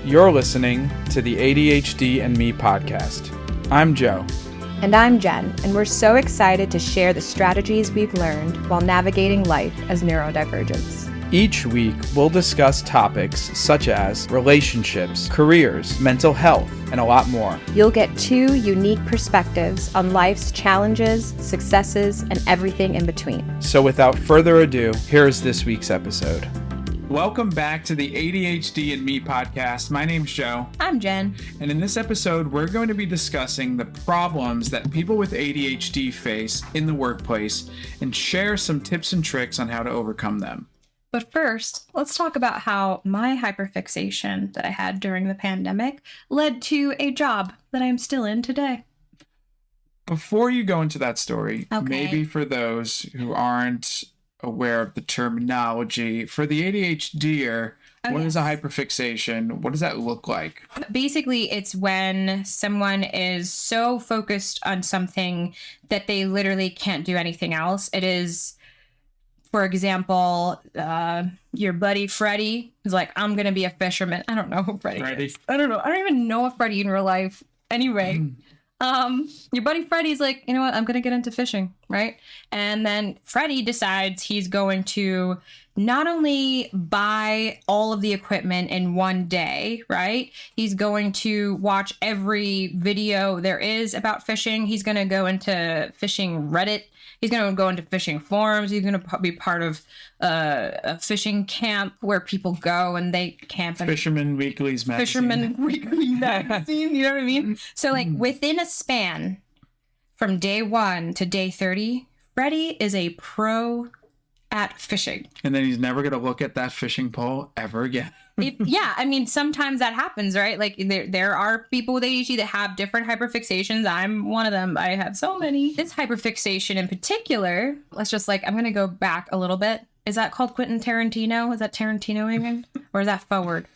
You're listening to the ADHD and Me podcast. I'm Joe. And I'm Jen, and we're so excited to share the strategies we've learned while navigating life as neurodivergents. Each week, we'll discuss topics such as relationships, careers, mental health, and a lot more. You'll get two unique perspectives on life's challenges, successes, and everything in between. So without further ado, here's this week's episode. Welcome back to the ADHD and Me podcast. My name's Joe. I'm Jen. And in this episode, we're going to be discussing the problems that people with ADHD face in the workplace and share some tips and tricks on how to overcome them. But first, let's talk about how my hyperfixation that I had during the pandemic led to a job that I'm still in today. Before you go into that story, Okay. maybe for those who aren't aware of the terminology, for the ADHDer, what is a hyperfixation? What does that look like? Basically, it's when someone is so focused on something that they literally can't do anything else. It is, for example, your buddy Freddie is like, I'm going to be a fisherman. I don't know who Freddie is. I don't know. I don't even know if Freddie in real life. Anyway, your buddy Freddie's like, you know what? I'm going to get into fishing, right? And then Freddie decides he's going to not only buy all of the equipment in one day, right? He's going to watch every video there is about fishing. He's going to go into fishing Reddit. He's going to go into fishing forums. He's going to be part of a fishing camp where people go and they camp. And Fisherman Weekly's magazine. Fisherman Weekly magazine, you know what I mean? So like within a span from day 1 to day 30, Freddie is a pro at fishing. And then he's never going to look at that fishing pole ever again. Yeah, I mean, sometimes that happens, right? Like there are people with ADHD that have different hyperfixations. I'm one of them. I have so many. This hyperfixation in particular, let's just like, I'm going to go back a little bit. Is that called Quentin Tarantino? Is that Tarantino even? Or is that forward?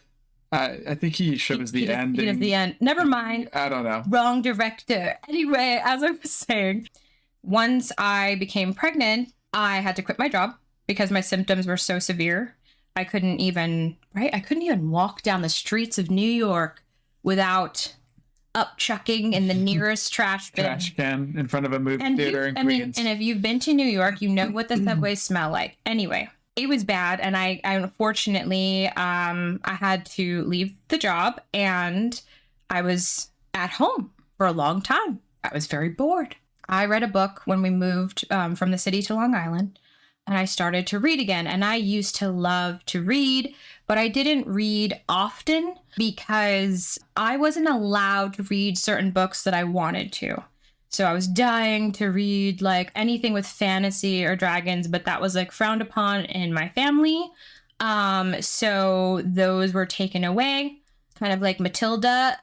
I think he shows the end. He does the end. Never mind. I don't know. Wrong director. Anyway, as I was saying, once I became pregnant, I had to quit my job because my symptoms were so severe. I couldn't even walk down the streets of New York without upchucking in the nearest trash bin. Trash can in front of a movie theater in Queens. And if you've been to New York, you know what the subways smell like. Anyway, it was bad. And I unfortunately, I had to leave the job and I was at home for a long time. I was very bored. I read a book when we moved from the city to Long Island. And I started to read again. And I used to love to read, but I didn't read often because I wasn't allowed to read certain books that I wanted to. So I was dying to read like anything with fantasy or dragons, but that was like frowned upon in my family. So those were taken away, kind of like Matilda,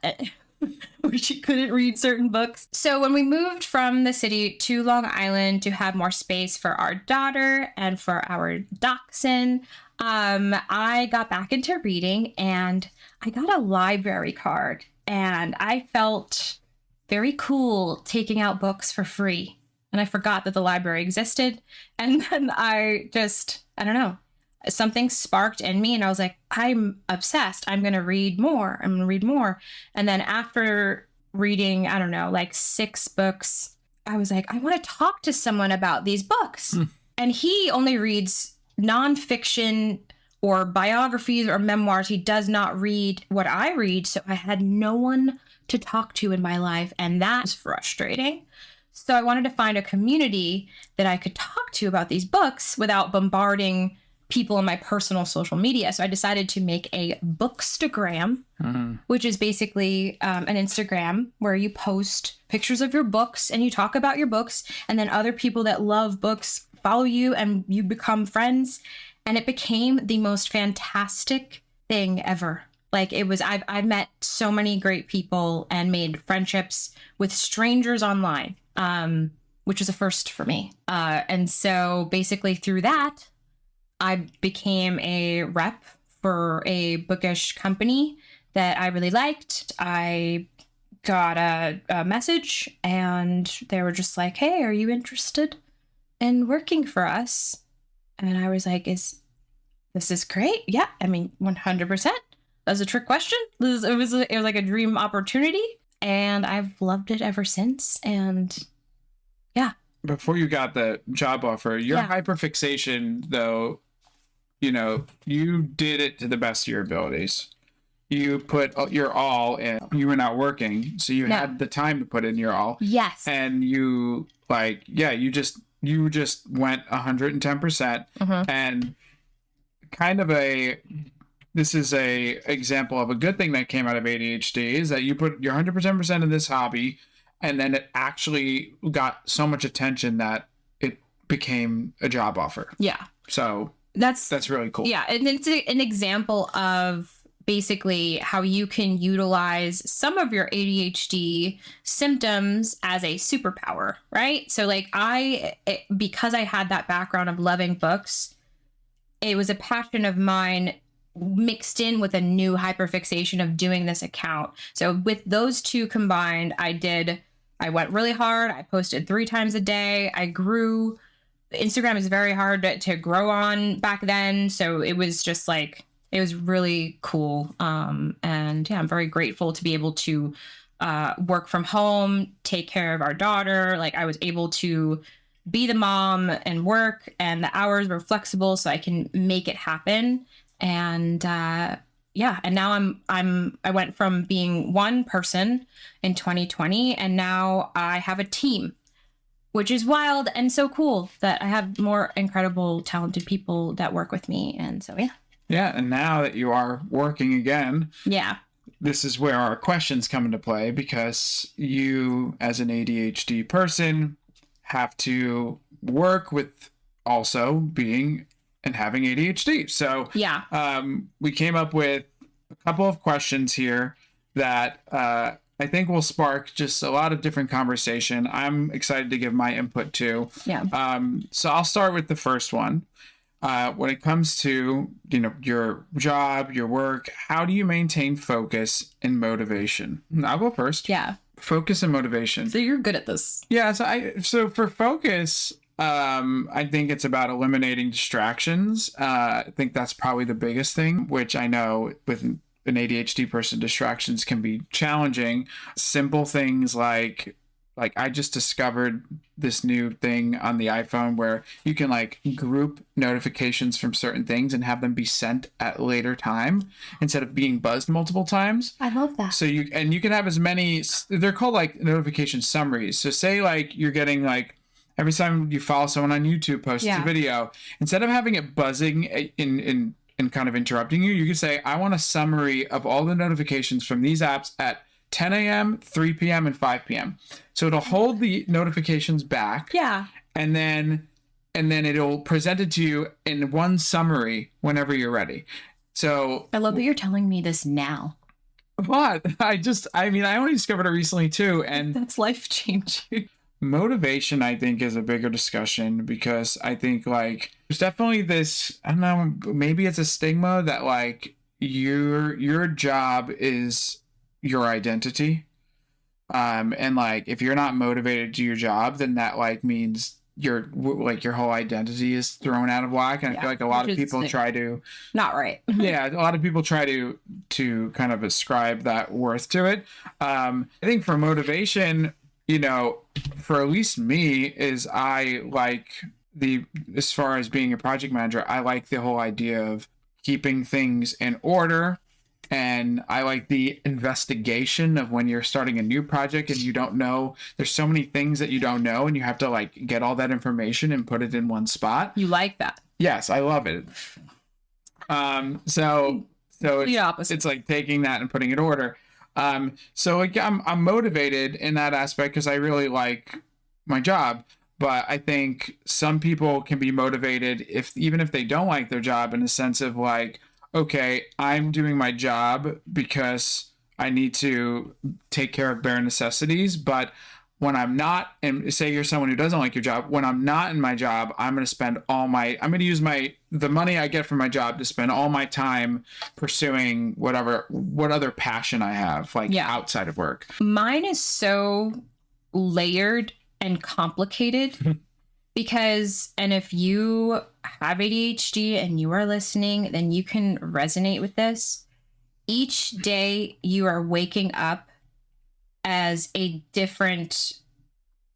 where she couldn't read certain books. So when we moved from the city to Long Island to have more space for our daughter and for our dachshund, I got back into reading and I got a library card and I felt very cool taking out books for free. And I forgot that the library existed. And then I don't know. Something sparked in me and I was like, I'm obsessed. I'm going to read more. And then after reading, I don't know, like 6 books, I was like, I want to talk to someone about these books. And he only reads nonfiction or biographies or memoirs. He does not read what I read. So I had no one to talk to in my life. And that was frustrating. So I wanted to find a community that I could talk to about these books without bombarding people on my personal social media. So I decided to make a Bookstagram, which is basically an Instagram where you post pictures of your books and you talk about your books, and then other people that love books follow you and you become friends. And it became the most fantastic thing ever. Like it was, I've met so many great people and made friendships with strangers online, which was a first for me. And so basically through that, I became a rep for a bookish company that I really liked. I got a message and they were just like, hey, are you interested in working for us? And I was like, this is great. Yeah, I mean, 100%. That was a trick question. It was like a dream opportunity, and I've loved it ever since. And yeah. Before you got the job offer, your Yeah. hyperfixation, though, you did it to the best of your abilities. You put your all in. You were not working, so you No. had the time to put in your all. Yes. And you you just went 110%. And kind of this is a example of a good thing that came out of ADHD is that you put your 110% in this hobby, and then it actually got so much attention that it became a job offer. Yeah. So That's really cool. Yeah. And it's an example of basically how you can utilize some of your ADHD symptoms as a superpower, right? So like because I had that background of loving books, it was a passion of mine mixed in with a new hyperfixation of doing this account. So with those two combined, I went really hard. I posted 3 times a day. I grew. Instagram is very hard to grow on back then. So it was just like, it was really cool. And yeah, I'm very grateful to be able to work from home, take care of our daughter. Like I was able to be the mom and work, and the hours were flexible so I can make it happen. And yeah, and now I went from being one person in 2020, and now I have a team, which is wild and so cool that I have more incredible, talented people that work with me. And so, yeah. Yeah. And now that you are working again, Yeah. this is where our questions come into play, because you, as an ADHD person, have to work with also being and having ADHD. So Yeah. we came up with a couple of questions here that I think will spark just a lot of different conversation. I'm excited to give my input too. Yeah. So I'll start with the first one. When it comes to, your job, your work, how do you maintain focus and motivation? I'll go first. Yeah. Focus and motivation. So you're good at this. Yeah. So for focus, I think it's about eliminating distractions. I think that's probably the biggest thing, which I know with an ADHD person, distractions can be challenging. Simple things like I just discovered this new thing on the iPhone where you can like group notifications from certain things and have them be sent at a later time instead of being buzzed multiple times. I love that. So you can have as many, they're called like notification summaries. So say like you're getting like every time you follow someone on YouTube posts a video, instead of having it buzzing in kind of interrupting you, you can say, I want a summary of all the notifications from these apps at 10 a.m., 3 p.m., and 5 p.m. So it'll hold the notifications back. Yeah. And then it'll present it to you in one summary whenever you're ready. So I love that you're telling me this now. what? I only discovered it recently too. And That's life changing. motivation, I think, is a bigger discussion, because I think like there's definitely this, I don't know, maybe it's a stigma that like your job is your identity. And like if you're not motivated to do your job, then that like means your whole identity is thrown out of whack. And I feel like a lot of people try to Not right. yeah, a lot of people try to kind of ascribe that worth to it. I think for motivation, for at least me, is I like as far as being a project manager, I like the whole idea of keeping things in order. And I like the investigation of when you're starting a new project and you don't know, there's so many things that you don't know, and you have to like get all that information and put it in one spot. You like that? Yes, I love it. So The opposite. it's like taking that and putting it in order. So like I'm motivated in that aspect because I really like my job. But I think some people can be motivated even if they don't like their job, in a sense of like, okay, I'm doing my job because I need to take care of bare necessities. But when I'm not, and say you're someone who doesn't like your job, when I'm not in my job, I'm going to use the money I get from my job to spend all my time pursuing what other passion I have, like outside of work. Mine is so layered and complicated because, and if you have ADHD and you are listening, then you can resonate with this. each day you are waking up as a different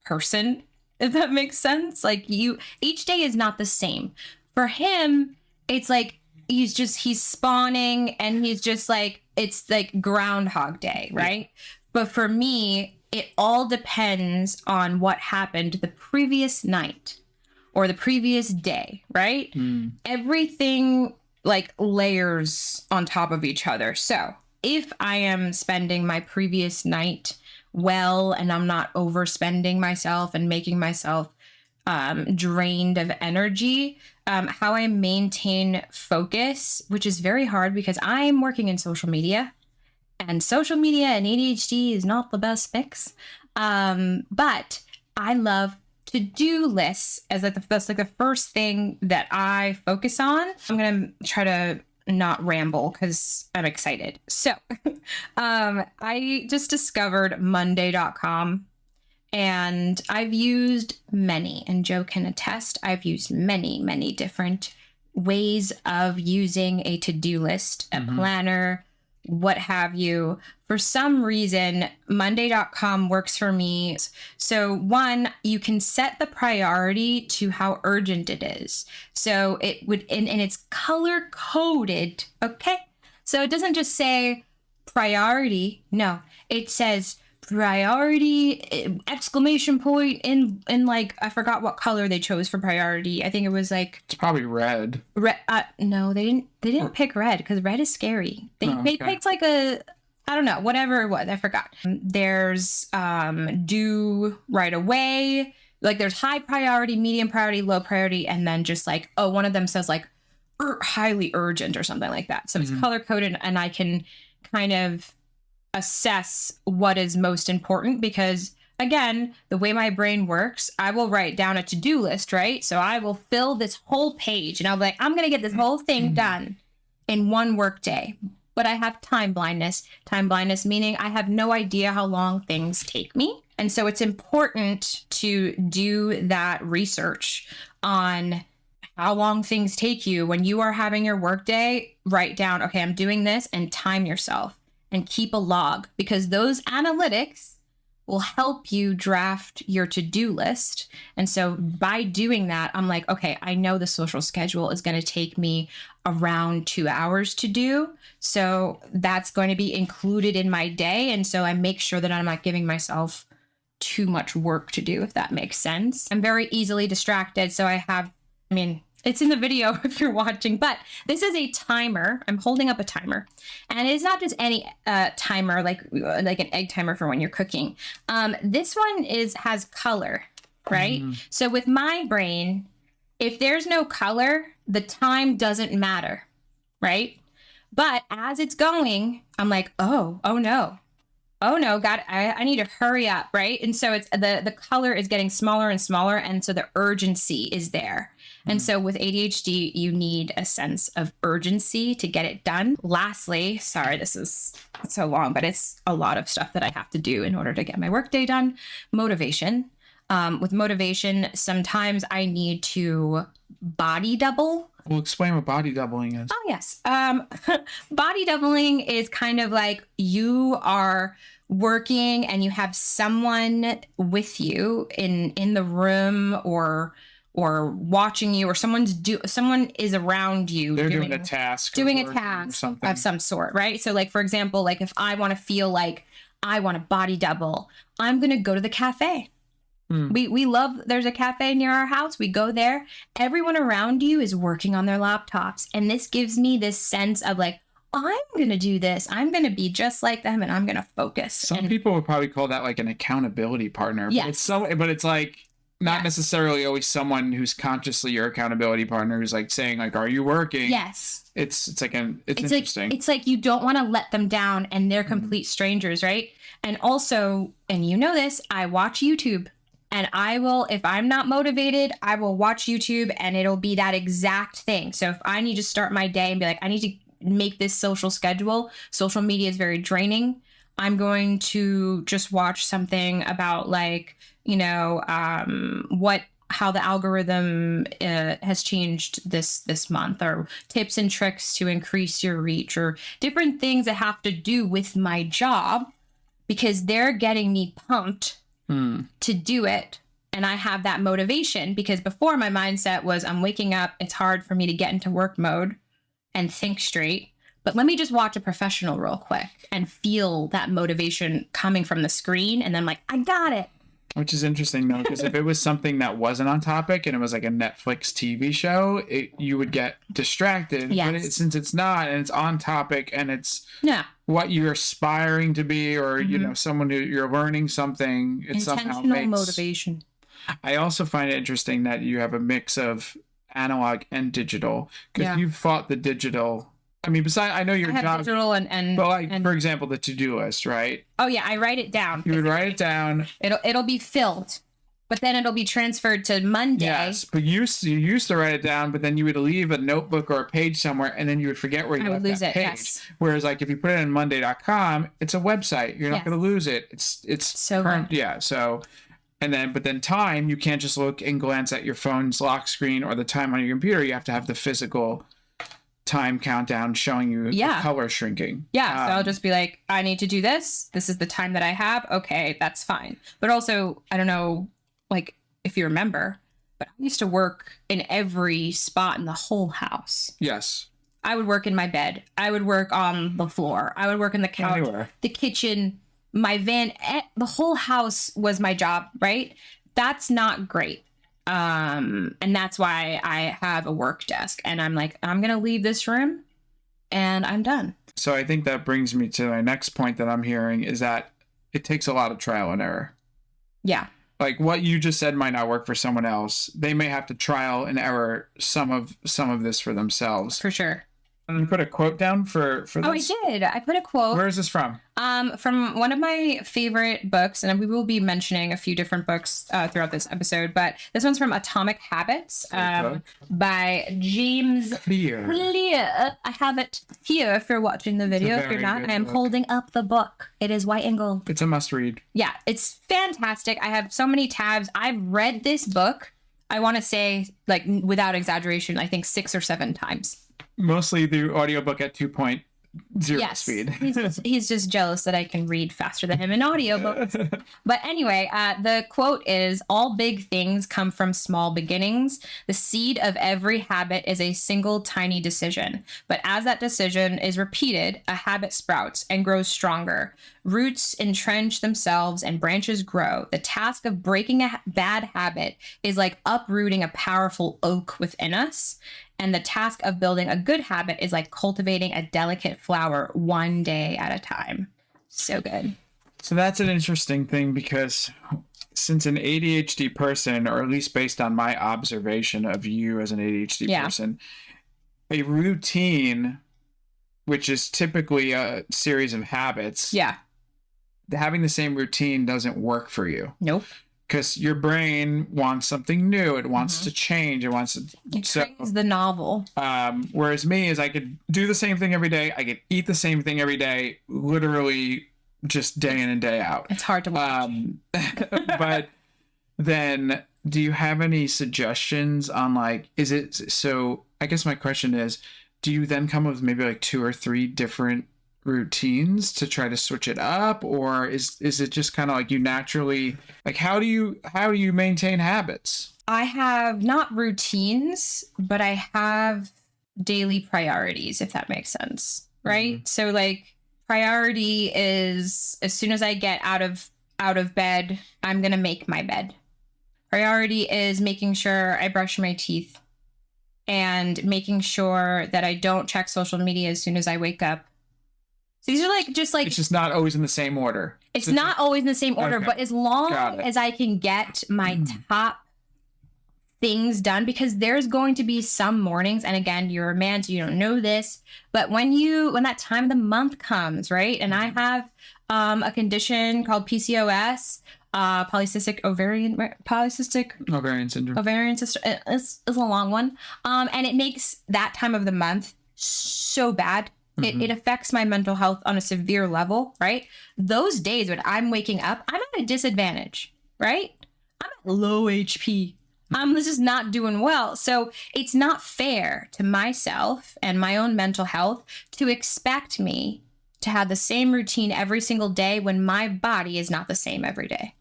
person, if that makes sense. Like each day is not the same. For him, it's like he's spawning and he's just like, it's like Groundhog Day, right? Yeah. But for me, it all depends on what happened the previous night or the previous day, right? Everything like layers on top of each other. So if I am spending my previous night well and I'm not overspending myself and making myself drained of energy, how I maintain focus, which is very hard because I'm working in social media, and social media and ADHD is not the best mix. But I love to-do lists as like that's like the first thing that I focus on. I'm gonna try to not ramble because I'm excited. So I just discovered Monday.com. And I've used many, and Joe can attest, I've used many, many different ways of using a to-do list, a planner, what have you. For some reason, Monday.com works for me. So one, you can set the priority to how urgent it is. So it would, and it's color coded, okay? So it doesn't just say priority, no, it says priority exclamation point in like I forgot what color they chose for priority. I think it was like it's probably red. No, they didn't pick red because red is scary. They picked like a, I don't know, whatever it was, I forgot. There's due right away, like there's high priority, medium priority, low priority, and then just like, oh, one of them says like highly urgent or something like that. So it's color coded, and I can kind of assess what is most important because, again, the way my brain works, I will write down a to-do list, right? So I will fill this whole page and I'll be like, I'm going to get this whole thing done in one work day. But I have time blindness. Time blindness meaning I have no idea how long things take me. And so it's important to do that research on how long things take you. When you are having your work day, write down, okay, I'm doing this, and time yourself. And keep a log, because those analytics will help you draft your to-do list. And so by doing that, I'm like, okay, I know the social schedule is going to take me around 2 hours to do. So that's going to be included in my day. And so I make sure that I'm not giving myself too much work to do, if that makes sense. I'm very easily distracted. So it's in the video if you're watching, but this is a timer. I'm holding up a timer, and it's not just any timer, like an egg timer for when you're cooking. This one has color, right? So with my brain, if there's no color, the time doesn't matter, right? But as it's going, I'm like, oh no, God, I need to hurry up, right? And so it's the color is getting smaller and smaller, and so the urgency is there. And so with ADHD, you need a sense of urgency to get it done. Lastly, sorry, this is so long, but it's a lot of stuff that I have to do in order to get my workday done. Motivation. With motivation, sometimes I need to body double. Well, explain what body doubling is. Oh, yes. Body doubling is kind of like you are working and you have someone with you in the room or watching you, or someone is around you. They're doing a task of some sort, right? So like, for example, like if I want to feel like I want to body double, I'm going to go to the cafe. We love, there's a cafe near our house. We go there. Everyone around you is working on their laptops. And this gives me this sense of like, I'm going to do this. I'm going to be just like them, and I'm going to focus. Some people would probably call that like an accountability partner. Yes. But it's like not necessarily always someone who's consciously your accountability partner who's like saying like, are you working? Yes. It's interesting. It's like you don't want to let them down, and they're complete strangers, right? And also, and you know this, I watch YouTube. And I will, if I'm not motivated, I will watch YouTube, and it'll be that exact thing. So if I need to start my day and be like, I need to make this social schedule, social media is very draining, I'm going to just watch something about like, what how the algorithm has changed this month, or tips and tricks to increase your reach, or different things that have to do with my job, because they're getting me pumped to do it. And I have that motivation, because before my mindset was, I'm waking up, it's hard for me to get into work mode and think straight. But let me just watch a professional real quick and feel that motivation coming from the screen. And then I'm like, I got it. Which is interesting, though, because if it was something that wasn't on topic and it was like a Netflix TV show, you would get distracted. Yes. But since it's not, and it's on topic, and it's Yeah. what you're aspiring to be, or, you know, someone who you're learning something, it somehow Intentional makes... motivation. I also find it interesting that you have a mix of analog and digital, because you've fought the digital... I mean, besides, I know your I have job, digital and but like, for example, the to-do list, right? oh yeah, I write it down. You would write it down. It'll be filled, but then it'll be transferred to Monday. Yes, but you used to write it down, but then you would leave a notebook or a page somewhere, and then you would forget where you left that page. Yes. Whereas, like, if you put it in Monday.com, it's a website. You're not Yes. going to lose it. It's So current. good. Yeah. So, but then time, you can't just look and glance at your phone's lock screen or the time on your computer. You have to have the physical time countdown showing you the color shrinking. Yeah, so I'll just be like, I need to do this. This is the time that I have. Okay, that's fine. But also, I don't know, like, if you remember, but I used to work in every spot in the whole house. Yes. I would work in my bed. I would work on the floor. I would work in the couch, Anywhere. the kitchen, my van. The whole house was my job, right? That's not great. And that's why I have a work desk, and I'm like, I'm going to leave this room and I'm done. So I think that brings me to my next point that I'm hearing, is that it takes a lot of trial and error. Yeah. Like what you just said might not work for someone else. They may have to trial and error some of this for themselves. For sure. And you put a quote down for this? Oh, I did. I put a quote. Where is this from? From one of my favorite books, and we will be mentioning a few different books throughout this episode, but this one's from Atomic Habits by James Clear. I have it here if you're watching the video. If you're not, I am holding up the book. It is white and gold. It's a must read. Yeah, it's fantastic. I have so many tabs. I've read this book, I want to say, like, without exaggeration, I think 6 or 7 times. Mostly the audiobook at 2.0 speed. he's just jealous that I can read faster than him in audiobooks. But anyway, the quote is, all big things come from small beginnings. The seed of every habit is a single tiny decision. But as that decision is repeated, a habit sprouts and grows stronger. Roots entrench themselves and branches grow. The task of breaking a bad habit is like uprooting a powerful oak within us. And the task of building a good habit is like cultivating a delicate flower one day at a time. So good. So that's an interesting thing, because since an ADHD person, or at least based on my observation of you as an ADHD person, a routine, which is typically a series of habits, having the same routine doesn't work for you. Nope. Because your brain wants something new. It wants to change. It wants to... It craves the novel. Whereas me is I could do the same thing every day. I could eat the same thing every day, literally just day in and day out. It's hard to watch. But then do you have any suggestions on, like, is it... So I guess my question is, do you then come up with maybe like 2 or 3 different routines to try to switch it up, or is it just kind of like you naturally, like, how do you maintain habits? I have not routines, but I have daily priorities, if that makes sense, right? Mm-hmm. So like, priority is, as soon as I get out of bed, I'm gonna make my bed. Priority is making sure I brush my teeth, and making sure that I don't check social media as soon as I wake up. These are like, just like... It's just not always in the same order. It's not always in the same order, okay. But as long as I can get my top things done, because there's going to be some mornings, and again, you're a man, so you don't know this, but when that time of the month comes, right? And I have a condition called PCOS, polycystic ovarian syndrome. Ovarian syndrome. It's a long one. And it makes that time of the month so bad. It affects my mental health on a severe level, right? Those days when I'm waking up, I'm at a disadvantage, right? I'm at low HP. I'm just not doing well. So it's not fair to myself and my own mental health to expect me to have the same routine every single day when my body is not the same every day.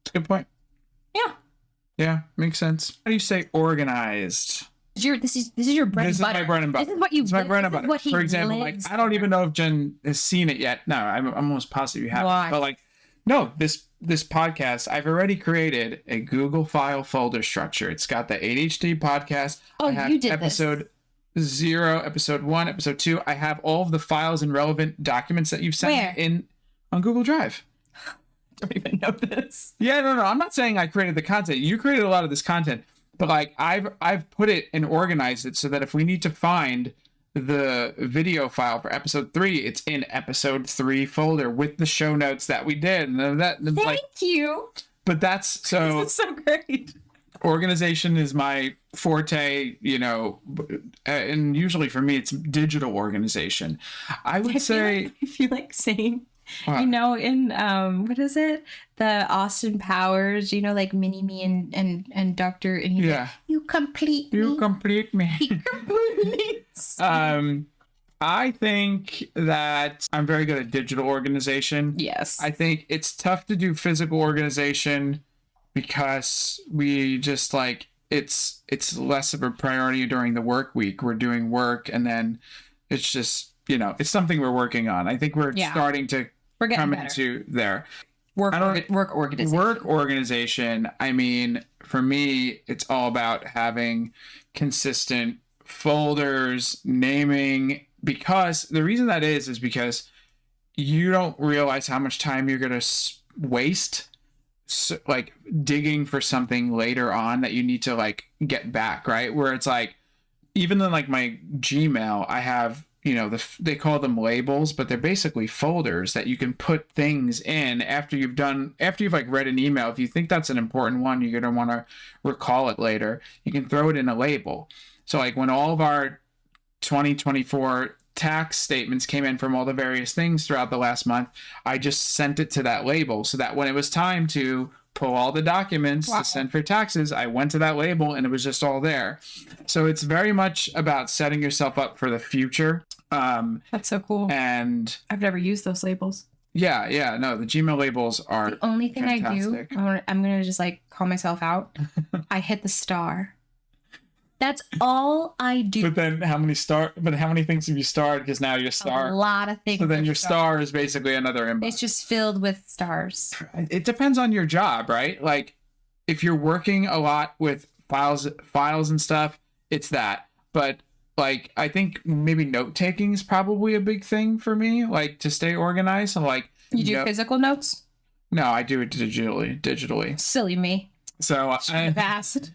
That's a good point. Yeah. Yeah, makes sense. How do you say organized? This is your bread and butter. This is my bread and butter. This is what you. It's my bread and this is butter. what he For example, lives like I don't for. even know if Jen has seen it yet. No, I'm almost positive you have. Why? But like, no, this podcast, I've already created a Google file folder structure. It's got the ADHD podcast. Oh, I have you did episode 0, episode 1, episode 2. I have all of the files and relevant documents that you've sent Where? in on Google Drive. I don't even know this. Yeah, no. I'm not saying I created the content. You created a lot of this content, but like I've put it and organized it so that if we need to find the video file for episode 3, it's in episode 3 folder with the show notes that we did. And Thank you. but that's so This is so great. organization is my forte, and usually for me it's digital organization. I would say I feel like saying, What? in what is it? The Austin Powers, like Mini Me and Doctor, and he's Yeah. like, you complete You me. complete me. He completes. I think that I'm very good at digital organization. Yes. I think it's tough to do physical organization because we just like it's less of a priority during the work week. We're doing work and then it's just, it's something we're working on. I think we're starting to We're getting come better. into there. Work I don't- organization. Work organization, I mean, for me, it's all about having consistent folders, naming, because the reason that is because you don't realize how much time you're going to waste like digging for something later on that you need to like get back, right? Where it's like, even in like my Gmail, I have, they call them labels, but they're basically folders that you can put things in after you've like read an email. If you think that's an important one, you're going to want to recall it later. You can throw it in a label. So like when all of our 2024 tax statements came in from all the various things throughout the last month, I just sent it to that label so that when it was time to pull all the documents to send for taxes, I went to that label and it was just all there. So it's very much about setting yourself up for the future. That's so cool. And I've never used those labels. yeah, no, the Gmail labels are The only thing fantastic. I do, I'm going to just like call myself out. I hit the star. That's all I do. But then how many things have you starred? Because now you're A star. lot of things. So then are your stars. star is basically another inbox. It's just filled with stars. It depends on your job, right? Like if you're working a lot with files and stuff, it's that. But like I think maybe note taking is probably a big thing for me, like to stay organized. So like You do physical notes? No, I do it digitally. Silly me. So Should have asked.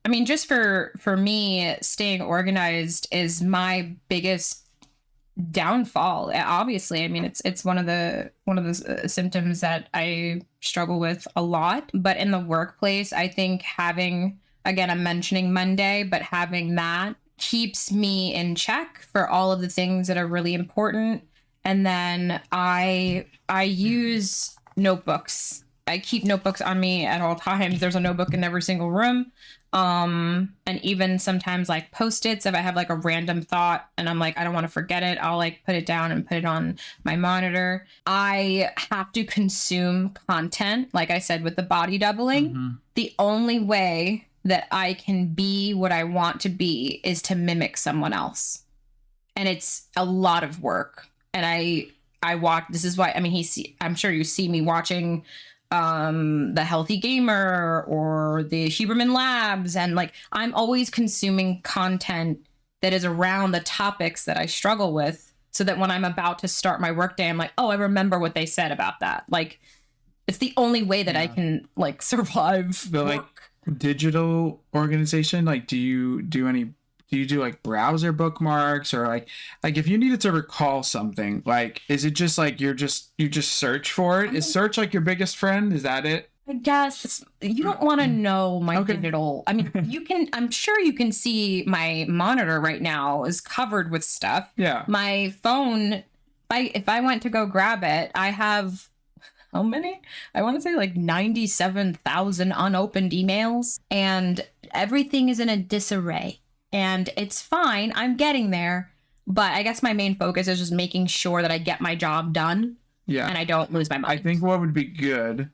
I mean, just for me, staying organized is my biggest downfall. Obviously, I mean, it's one of the symptoms that I struggle with a lot. But in the workplace, I think having, again, I'm mentioning Monday, but having that keeps me in check for all of the things that are really important. And then I use notebooks. I keep notebooks on me at all times. There's a notebook in every single room. And even sometimes like Post-its, if I have like a random thought and I'm like, I don't want to forget it, I'll like put it down and put it on my monitor. I have to consume content. Like I said, with the body doubling, the only way that I can be what I want to be is to mimic someone else. And it's a lot of work. And I watch, this is why, I mean, I'm sure you see me watching the Healthy Gamer or the Huberman Labs, and like I'm always consuming content that is around the topics that I struggle with, so that when I'm about to start my workday, I'm like, oh, I remember what they said about that. Like it's the only way that I can like survive. The like digital organization, like do you do like browser bookmarks, or like if you needed to recall something, like is it just like you just search for it? Is search like your biggest friend? Is that it? I guess you don't want to know my Okay. digital. I mean, I'm sure you can see my monitor right now is covered with stuff. Yeah. My phone, if I went to go grab it, I have how many? I want to say like 97,000 unopened emails, and everything is in a disarray. And it's fine. I'm getting there. But I guess my main focus is just making sure that I get my job done. Yeah. And I don't lose my I mind. think what would be good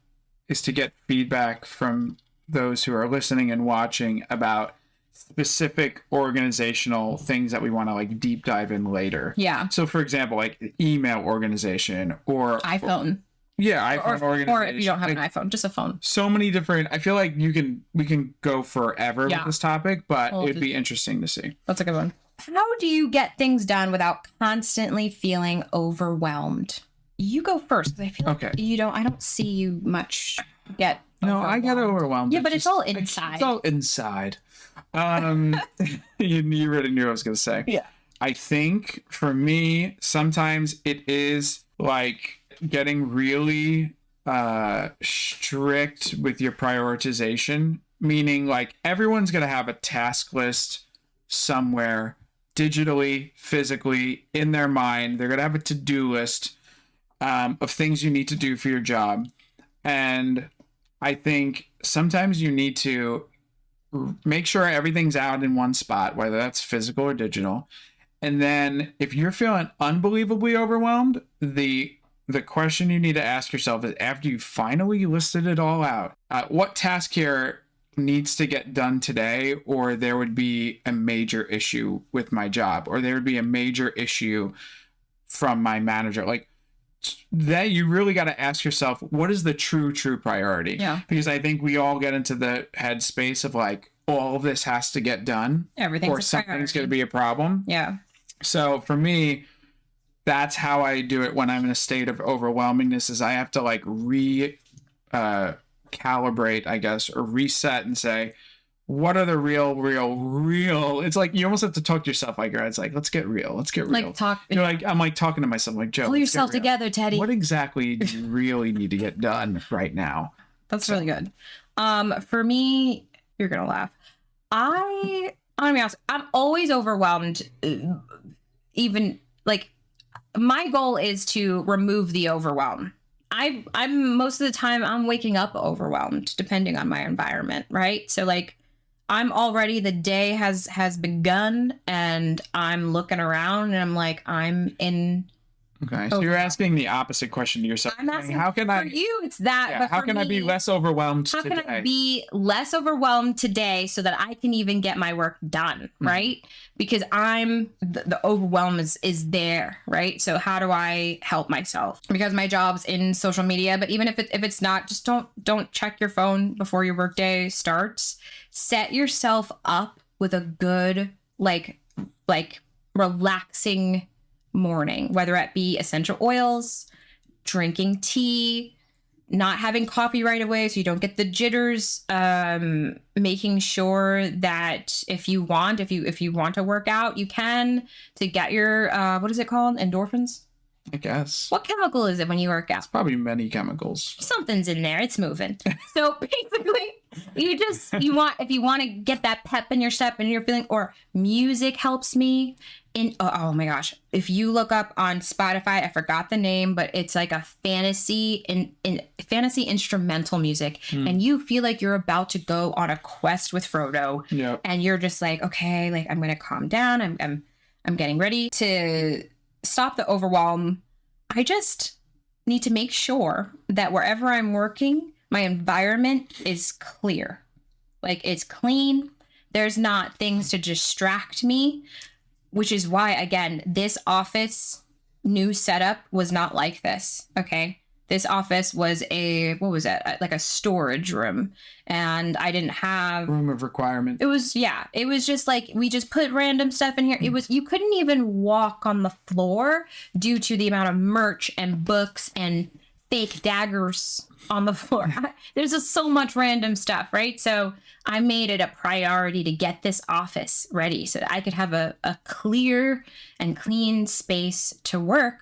is to get feedback from those who are listening and watching about specific organizational things that we want to like deep dive in later. Yeah. So for example, like email organization or iPhone. iPhone organization. Or if you don't have an iPhone, just a phone. So many different, I feel like we can go forever with this topic, but it'd be interesting to see. That's a good one. How do you get things done without constantly feeling overwhelmed? You go first, because I feel like I don't see you much get overwhelmed. I get overwhelmed. Yeah, but it's all inside. It's all inside. You already knew what I was going to say. Yeah. I think for me, sometimes it is like getting really strict with your prioritization, meaning like everyone's going to have a task list somewhere digitally, physically, in their mind. They're going to have a to-do list of things you need to do for your job. And I think sometimes you need to make sure everything's out in one spot, whether that's physical or digital. And then if you're feeling unbelievably overwhelmed, the question you need to ask yourself is, after you finally listed it all out, what task here needs to get done today, or there would be a major issue with my job, or there would be a major issue from my manager. Like that, you really got to ask yourself, what is the true priority? Yeah. Because I think we all get into the headspace of like, all of this has to get done, Everything's or something's going to be a problem. Yeah. So for me, that's how I do it when I'm in a state of overwhelmingness, is I have to like calibrate, I guess, or reset and say, what are the real, it's like you almost have to talk to yourself like, it's like, let's get real. Like I'm like talking to myself like, Joe, pull yourself together, Teddy. What exactly do you really need to get done right now? That's really good. For me, you're going to laugh. I'm going to be honest, I'm always overwhelmed. Even like my goal is to remove the overwhelm. I'm most of the time I'm waking up overwhelmed depending on my environment, right? So like I'm already, the day has begun and I'm looking around and I'm like, I'm in. Okay, so you're asking the opposite question to yourself. I'm asking, how can for I? You, it's that. Yeah, but how for can I be me, less overwhelmed How today? can I be less overwhelmed today so that I can even get my work done, right? Because the overwhelm is there, right? So how do I help myself? Because my job's in social media, but even if it's not, just don't check your phone before your workday starts. Set yourself up with a good like relaxing morning, whether it be essential oils, drinking tea, not having coffee right away so you don't get the jitters, making sure that if you want to work out, you can, to get your what is it called, endorphins, I guess. What chemical is it when you work out? It's probably many chemicals. Something's in there. It's moving. So basically, if you want to get that pep in your step and you're feeling, or music helps me. Oh my gosh. If you look up on Spotify, I forgot the name, but it's like a fantasy instrumental music. And you feel like you're about to go on a quest with Frodo. Yeah. And you're just like, okay, like I'm going to calm down. I'm getting ready to stop the overwhelm. I just need to make sure that wherever I'm working, my environment is clear. Like it's clean. There's not things to distract me, which is why, again, this office new setup was not like this. Okay. This office was like a storage room, and I didn't have room of requirement. It was just like, we just put random stuff in here. You couldn't even walk on the floor due to the amount of merch and books and fake daggers on the floor. There's just so much random stuff, right? So I made it a priority to get this office ready so that I could have a clear and clean space to work.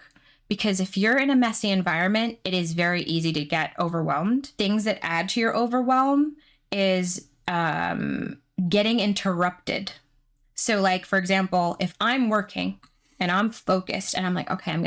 Because if you're in a messy environment, it is very easy to get overwhelmed. Things that add to your overwhelm is getting interrupted. So like, for example, if I'm working and I'm focused and I'm like, okay, I'm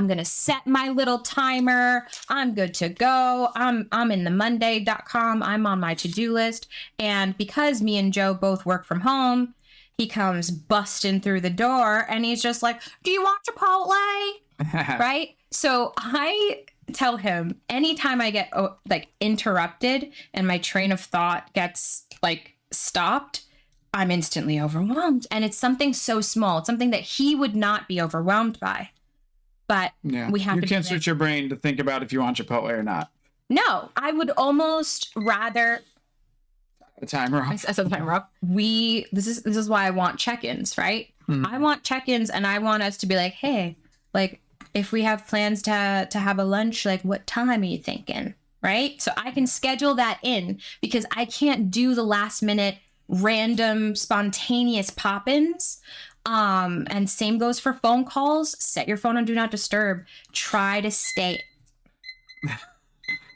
gonna set my little timer. I'm good to go. I'm in the Monday.com. I'm on my to-do list. And because me and Joe both work from home, he comes busting through the door and he's just like, do you want Chipotle? Right? So I tell him anytime I get like interrupted and my train of thought gets like stopped, I'm instantly overwhelmed. And it's something so small. It's something that he would not be overwhelmed by. But we have you to. You can't switch your brain to think about if you want Chipotle or not. No, I would almost rather. The timer off. I said the timer off. This is why I want check-ins, right? Mm-hmm. I want check-ins, and I want us to be like, hey, like if we have plans to have a lunch, like what time are you thinking? Right? So I can schedule that in because I can't do the last minute random spontaneous pop-ins. And same goes for phone calls. Set your phone on do not disturb. Try to stay.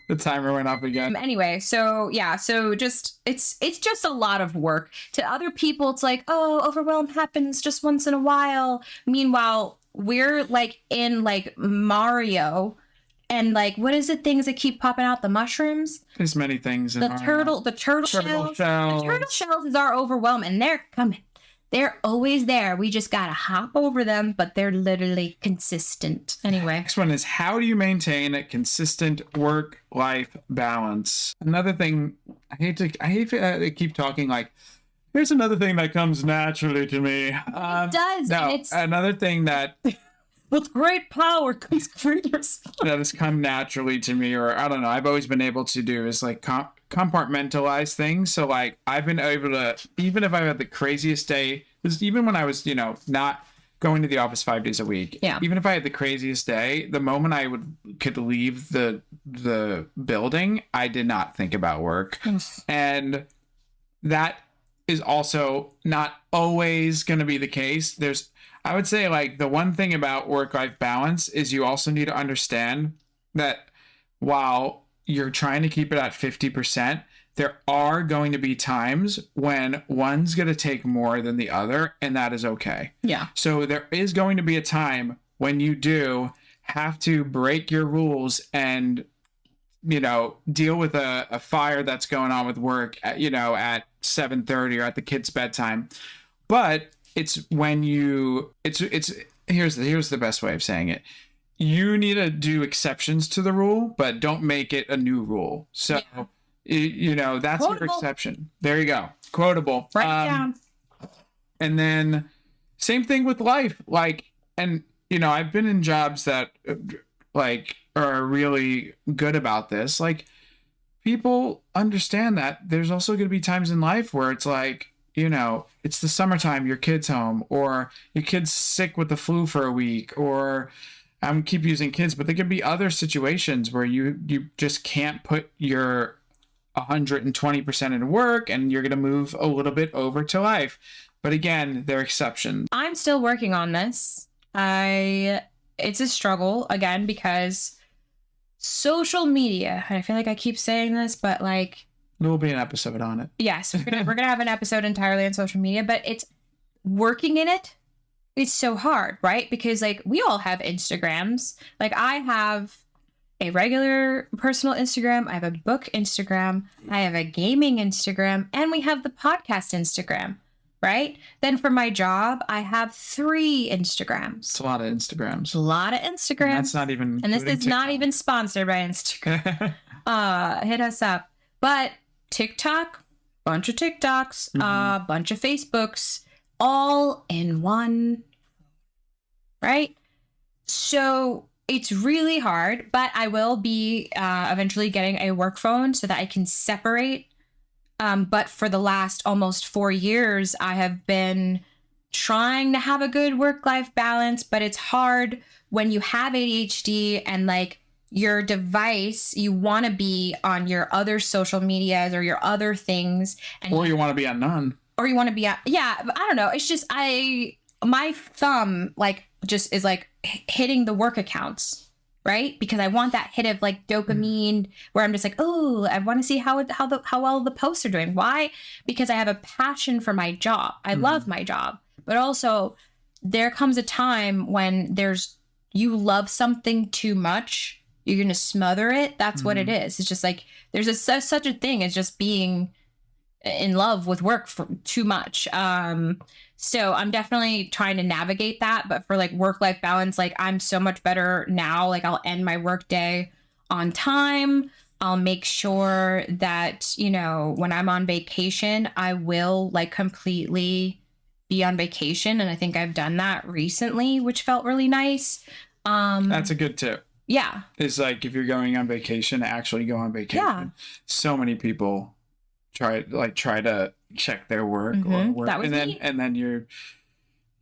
The timer went off again. Anyway, so just it's just a lot of work. To other people, it's like, oh, overwhelm happens just once in a while. Meanwhile, we're like in like Mario. And like, what is it? Things that keep popping out? The mushrooms? There's many things. The turtle shells. The turtle shells is our overwhelm, and they're coming. They're always there. We just gotta hop over them, but they're literally consistent. Anyway. Next one is, how do you maintain a consistent work-life balance? Another thing, I hate to keep talking like, here's another thing that comes naturally to me. It does. No, and it's another thing that... With great power comes great responsibility. That has come naturally to me, or I don't know, I've always been able to do is like compartmentalize things. So like I've been able to, even if I had the craziest day, even when I was, not going to the office 5 days a week, even if I had the craziest day, the moment I could leave the building, I did not think about work. And that is also not always going to be the case. I would say like the one thing about work-life balance is you also need to understand that while you're trying to keep it at 50%, there are going to be times when one's going to take more than the other, and that is okay. Yeah. So there is going to be a time when you do have to break your rules and, deal with a fire that's going on with work at 7:30 or at the kid's bedtime. But it's when here's the best way of saying it. You need to do exceptions to the rule, but don't make it a new rule. So, that's Quotable. your exception. There you go. Quotable. Write it down. And then same thing with life. Like, and, I've been in jobs that like are really good about this. Like, people understand that there's also going to be times in life where it's like, it's the summertime, your kid's home, or your kid's sick with the flu for a week, or I'm keep using kids, but there could be other situations where you just can't put your 120% into work and you're going to move a little bit over to life. But again, they're exceptions. I'm still working on this. It's a struggle again, because social media, and I feel like I keep saying this, but like, there will be an episode on it. Yes, we're gonna have an episode entirely on social media, but it's working in it. It's so hard, right? Because like we all have Instagrams. Like I have a regular personal Instagram, I have a book Instagram, I have a gaming Instagram, and we have the podcast Instagram, right? Then for my job, I have 3 Instagrams. It's a lot of Instagrams. A lot of Instagrams. And that's not even. And this is not even sponsored by Instagram. Hit us up. But TikTok, bunch of TikToks, bunch of Facebooks, all in one, right? So it's really hard, but I will be eventually getting a work phone so that I can separate. But for the last almost 4 years, I have been trying to have a good work-life balance, but it's hard when you have ADHD and like your device, you want to be on your other social medias or your other things. Or you want to be on none. Or you want to be on, I don't know. It's just, my thumb like just is like hitting the work accounts, right? Because I want that hit of like dopamine where I'm just like, oh, I want to see how well the posts are doing. Why? Because I have a passion for my job. I love my job, but also there comes a time when you love something too much, you're going to smother it. That's what it is. It's just like, there's such a thing as just being in love with work for too much. So I'm definitely trying to navigate that. But for like work-life balance, like I'm so much better now. Like I'll end my work day on time. I'll make sure that, you know, when I'm on vacation, I will like completely be on vacation. And I think I've done that recently, which felt really nice. That's a good tip. Yeah. It's like, if you're going on vacation, actually go on vacation. Yeah. So many people try to check their work or work, That was and then you're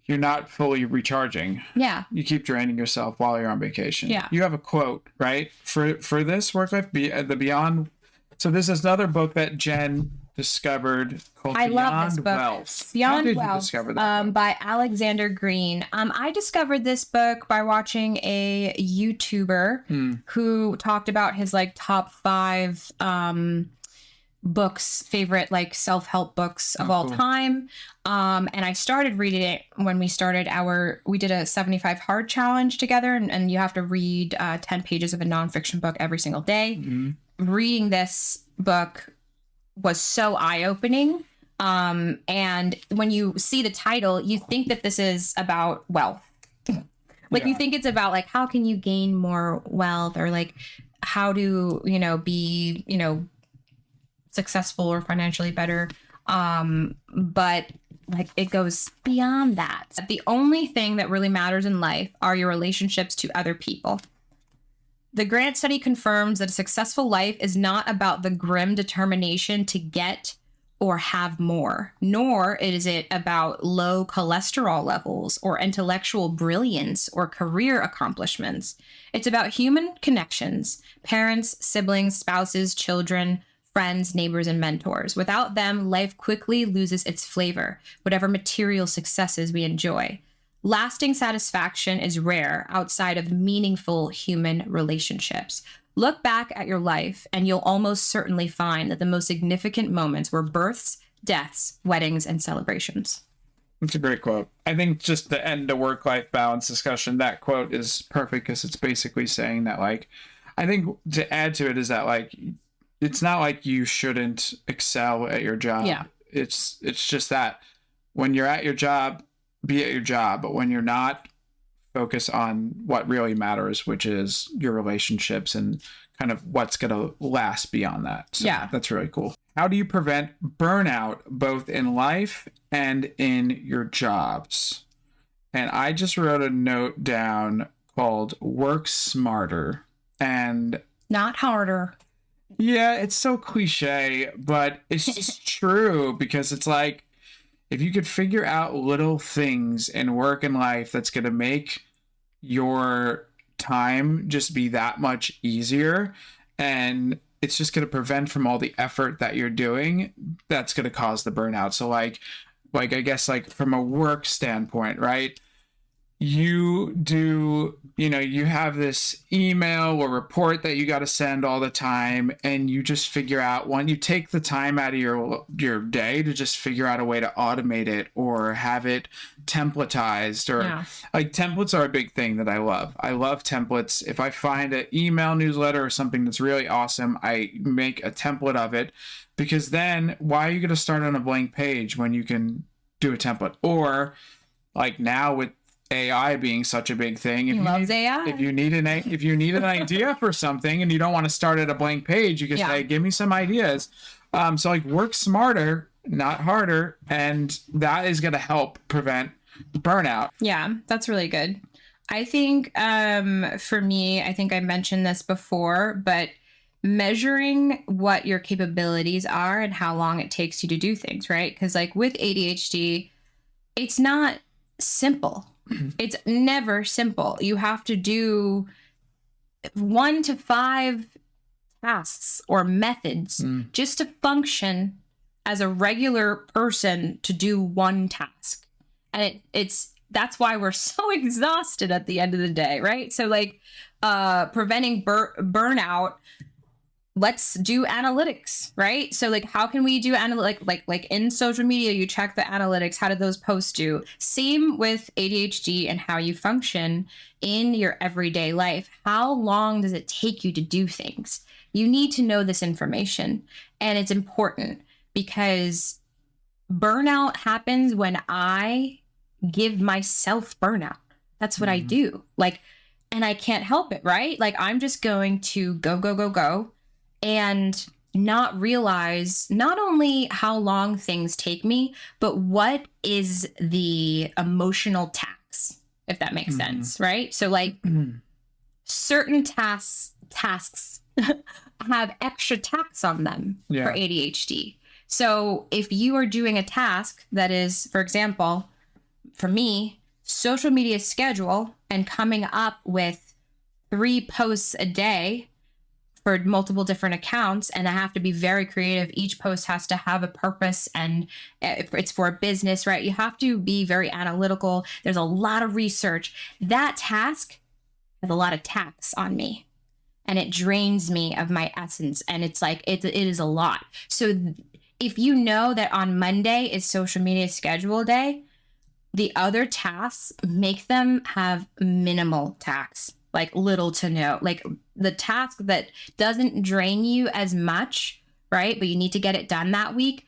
not fully recharging. Yeah. You keep draining yourself while you're on vacation. Yeah. You have a quote, right? For this work life, the Beyond. So this is another book that Jen discovered called I Beyond love this book. Wealth. Beyond How did Wealth, you discover that book? by Alexander Green. I discovered this book by watching a YouTuber who talked about his like top 5 books, favorite like self-help books of all time. And I started reading it when we did a 75 hard challenge together, and you have to read 10 pages of a nonfiction book every single day. Reading this book was so eye-opening. And when you see the title, you think that this is about wealth. Like you think it's about like, how can you gain more wealth, or like how to, you know, be, you know, successful or financially better. But like it goes beyond that. The only thing that really matters in life are your relationships to other people. The Grant study confirms that a successful life is not about the grim determination to get or have more, nor is it about low cholesterol levels or intellectual brilliance or career accomplishments. It's about human connections, parents, siblings, spouses, children, friends, neighbors, and mentors. Without them, life quickly loses its flavor, whatever material successes we enjoy. Lasting satisfaction is rare outside of meaningful human relationships. Look back at your life, and you'll almost certainly find that the most significant moments were births, deaths, weddings, and celebrations. That's a great quote. I think just to end the work-life balance discussion, that quote is perfect because it's basically saying that, like, I think to add to it is that, like, it's not like you shouldn't excel at your job. Yeah. It's just that when you're at your job, be at your job, but when you're not, focus on what really matters, which is your relationships and kind of what's going to last beyond that. So yeah, that's really cool. How do you prevent burnout both in life and in your jobs? And I just wrote a note down called work smarter and not harder. Yeah, it's so cliche, but it's just true, because it's like, if you could figure out little things in work and life that's going to make your time just be that much easier, and it's just going to prevent from all the effort that you're doing, that's going to cause the burnout. So like I guess like from a work standpoint, right? You have this email or report that you got to send all the time, and you just figure out, when you take the time out of your day to just figure out a way to automate it or have it templatized, or like templates are a big thing that I love. I love templates. If I find an email newsletter or something that's really awesome, I make a template of it, because then why are you going to start on a blank page when you can do a template? Or like now with AI being such a big thing, if you need an idea for something and you don't want to start at a blank page, you can say, give me some ideas. So like, work smarter, not harder, and that is going to help prevent burnout. Yeah, that's really good. I think for me, I think I mentioned this before, but measuring what your capabilities are and how long it takes you to do things, right? Because like with ADHD, it's not simple. It's never simple. You have to do 1 to 5 tasks or methods just to function as a regular person to do one task. And that's why we're so exhausted at the end of the day, right? So like preventing burnout, let's do analytics, right? So like, how can we do like in social media, you check the analytics. How did those posts do? Same with ADHD and how you function in your everyday life. How long does it take you to do things? You need to know this information, and it's important because burnout happens when I give myself burnout. That's what I do. Like, and I can't help it, right? Like, I'm just going to go and not realize not only how long things take me, but what is the emotional tax, if that makes sense, right? So like certain tasks have extra tax on them for ADHD. So if you are doing a task that is, for example, for me, social media schedule and coming up with 3 posts a day for multiple different accounts, and I have to be very creative. Each post has to have a purpose, and if it's for a business, right? You have to be very analytical. There's a lot of research. That task has a lot of tax on me, and it drains me of my essence. And it's like, it is a lot. So if you know that on Monday is social media schedule day, the other tasks, make them have minimal tax, like little to no, like the task that doesn't drain you as much, right? But you need to get it done that week,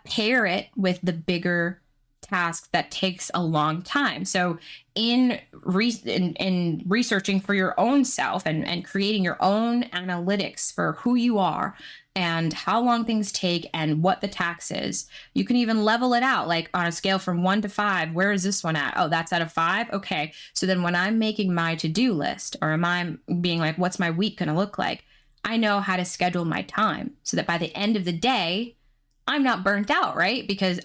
pair it with the bigger task that takes a long time. So in researching for your own self and creating your own analytics for who you are and how long things take and what the tax is, you can even level it out, like on a scale from 1 to 5. Where is this one at? Oh, that's at a 5. Okay. So then when I'm making my to-do list, or am I being like, what's my week going to look like? I know how to schedule my time so that by the end of the day, I'm not burnt out, right? Because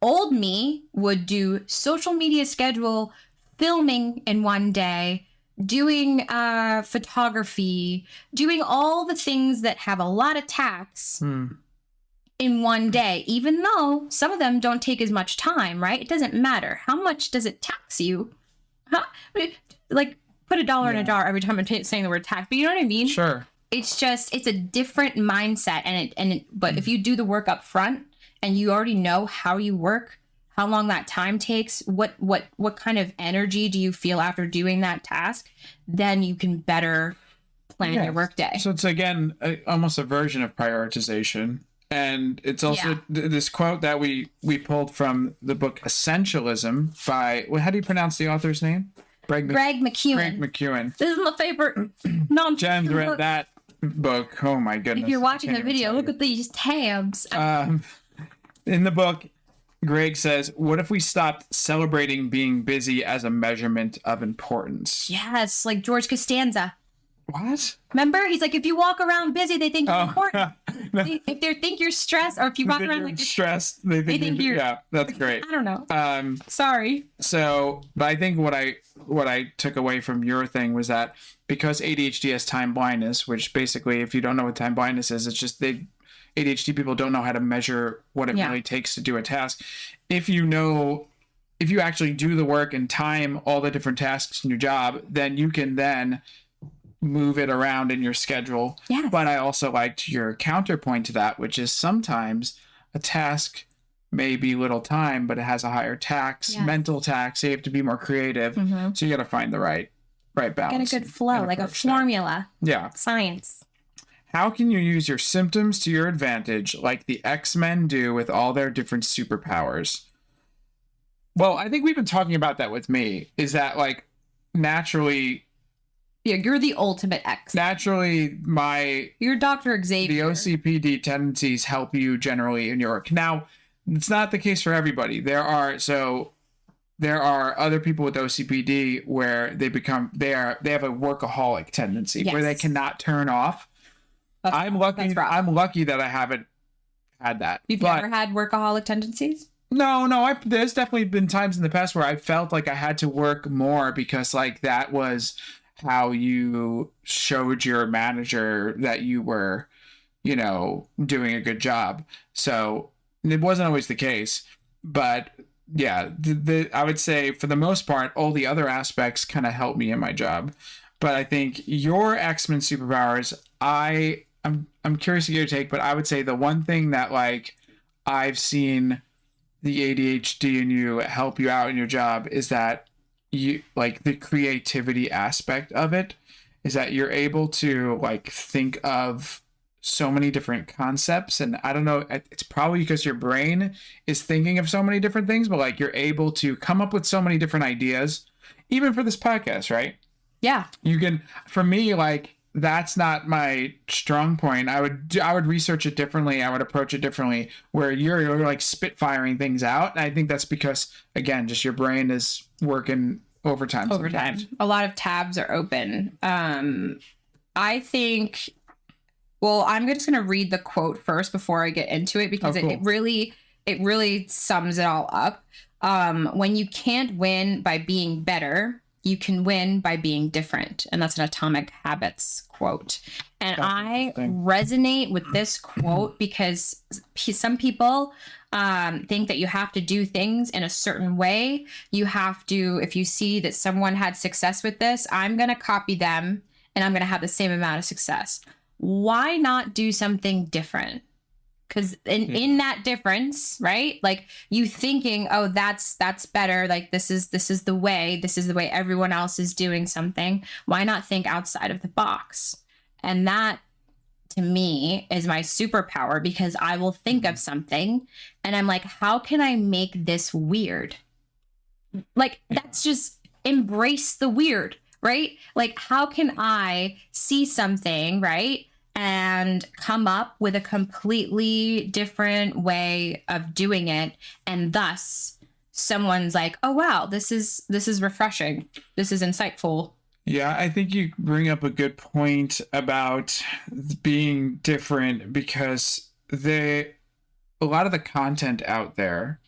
old me would do social media schedule, filming in one day, doing photography, doing all the things that have a lot of tax in one day, even though some of them don't take as much time, right? It doesn't matter. How much does it tax you? Like, put a dollar in a jar every time I'm saying the word tax, but you know what I mean? Sure. It's just, it's a different mindset. But if you do the work up front and you already know how you work, how long that time takes, what kind of energy do you feel after doing that task, then you can better plan your work day. So it's, again, almost a version of prioritization. And it's also this quote that we pulled from the book Essentialism by, how do you pronounce the author's name? Greg McKeown. Greg McKeown. This is my favorite non-fiction Jen read book. that book. Oh my goodness. If you're watching the video, look at these tabs. In the book, Greg says, what if we stopped celebrating being busy as a measurement of importance? Yes, like George Costanza. What? Remember? He's like, if you walk around busy, they think you're important. No. If they think you're stressed, or if you walk around like you're stressed, they think you're, yeah, that's great. I don't know. Sorry. So, but I think what I took away from your thing was that because ADHD has time blindness, which basically, if you don't know what time blindness is, it's just ADHD people don't know how to measure what it really takes to do a task. If you actually do the work and time all the different tasks in your job, then you can then move it around in your schedule. Yes. But I also liked your counterpoint to that, which is sometimes a task may be little time, but it has a higher tax, mental tax. So you have to be more creative. So you got to find the right balance. Get a good flow, like a formula. Yeah. Science. How can you use your symptoms to your advantage, like the X-Men do with all their different superpowers? Well, I think we've been talking about that with me, is that like naturally... Yeah, you're the ultimate X. Naturally, you're Dr. Xavier. The OCPD tendencies help you generally in your work. Now, it's not the case for everybody. There are other people with OCPD where they have a workaholic tendency where they cannot turn off. I'm lucky that I haven't had that. You've never had workaholic tendencies? No. There's definitely been times in the past where I felt like I had to work more because like that was how you showed your manager that you were, doing a good job. So it wasn't always the case, but yeah, I would say for the most part, all the other aspects kind of helped me in my job. But I think your X-Men superpowers, I'm curious to get your take, but I would say the one thing that like I've seen the ADHD in you help you out in your job is that you like the creativity aspect of it is that you're able to like think of so many different concepts. And I don't know, it's probably because your brain is thinking of so many different things, but like you're able to come up with so many different ideas, even for this podcast, right? Yeah. You can, for me, like that's not my strong point. I would research it differently. I would approach it differently. Where you're like spitfiring things out. And I think that's because again, just your brain is working overtime. Sometimes. A lot of tabs are open. I think. Well, I'm just going to read the quote first before I get into it because cool. it really sums it all up. When you can't win by being better, you can win by being different. And that's an Atomic Habits quote. And I resonate with this quote because some people think that you have to do things in a certain way. You have to, if you see that someone had success with this, I'm going to copy them and I'm going to have the same amount of success. Why not do something different? Because in that difference, right? Like you thinking, oh, that's better. Like this is the way everyone else is doing something. Why not think outside of the box? And that to me is my superpower because I will think of something and I'm like, how can I make this weird? Like that's just embrace the weird, right? Like how can I see something, right? And come up with a completely different way of doing it. And thus someone's like, oh, wow, this is refreshing. This is insightful. Yeah, I think you bring up a good point about being different because a lot of the content out there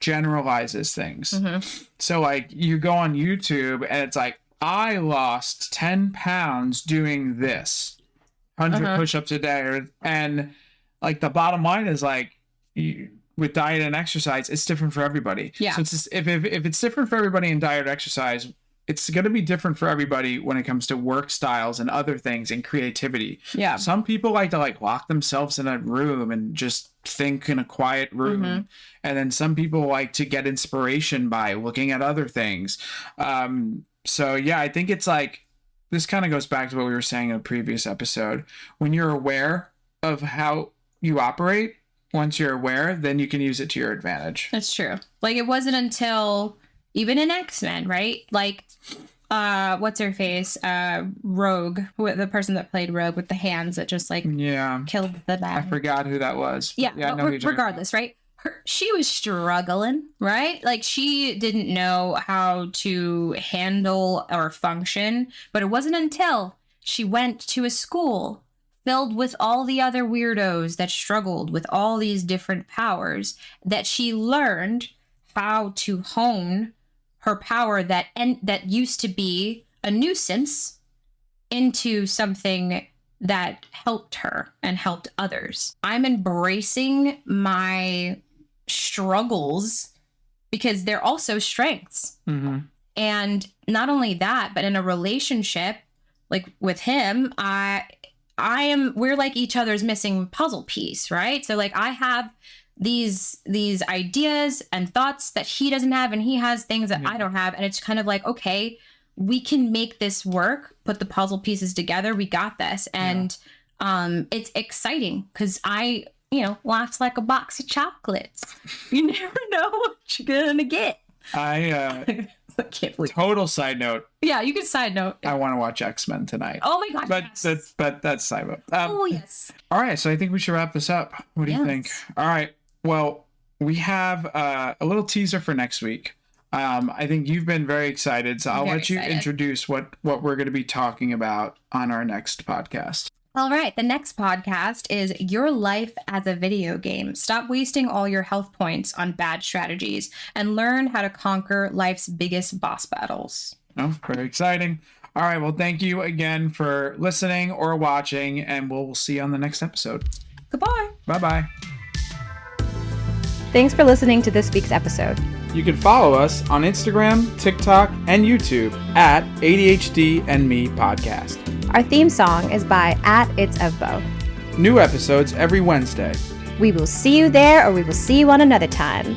generalizes things. Mm-hmm. So like you go on YouTube and it's like, I lost 10 pounds doing this. 100 push-ups a day, and like the bottom line is like with diet and exercise, it's different for everybody. Yeah. So it's just, if it's different for everybody in diet or exercise, it's going to be different for everybody when it comes to work styles and other things and creativity. Yeah. Some people like to like lock themselves in a room and just think in a quiet room, and then some people like to get inspiration by looking at other things. So yeah, I think it's like. This kind of goes back to what we were saying in a previous episode. When you're aware of how you operate, once you're aware, then you can use it to your advantage. That's true. Like it wasn't until even in X-Men, right? Like, what's her face? Rogue, the person that played Rogue with the hands that just like killed the bad. I forgot who that was. Yeah, but regardless, right? She was struggling, right? Like she didn't know how to handle or function, but it wasn't until she went to a school filled with all the other weirdos that struggled with all these different powers that she learned how to hone her power that used to be a nuisance into something that helped her and helped others. I'm embracing my struggles because they're also strengths. Mm-hmm. And not only that, but in a relationship, like with him, we're like each other's missing puzzle piece, right? So like I have these ideas and thoughts that he doesn't have, and he has things that I don't have. And it's kind of like, okay, we can make this work, put the puzzle pieces together. We got this. And it's exciting because life's like a box of chocolates. You never know what you're gonna get. I can't believe. Total side note. Yeah, you can side note. I want to watch X-Men tonight. Oh my god! That's side note. Oh yes. All right, so I think we should wrap this up. What do you think? All right. Well, we have a little teaser for next week. I think you've been very excited, so I'll let you introduce what we're going to be talking about on our next podcast. All right, the next podcast is Your Life as a Video Game. Stop wasting all your health points on bad strategies and learn how to conquer life's biggest boss battles. Oh, very exciting. All right, well, thank you again for listening or watching, and we'll see you on the next episode. Goodbye. Bye-bye. Thanks for listening to this week's episode. You can follow us on Instagram, TikTok, and YouTube at ADHD and Me Podcast. Our theme song is by It's of Both. New episodes every Wednesday. We will see you there, or we will see you on another time.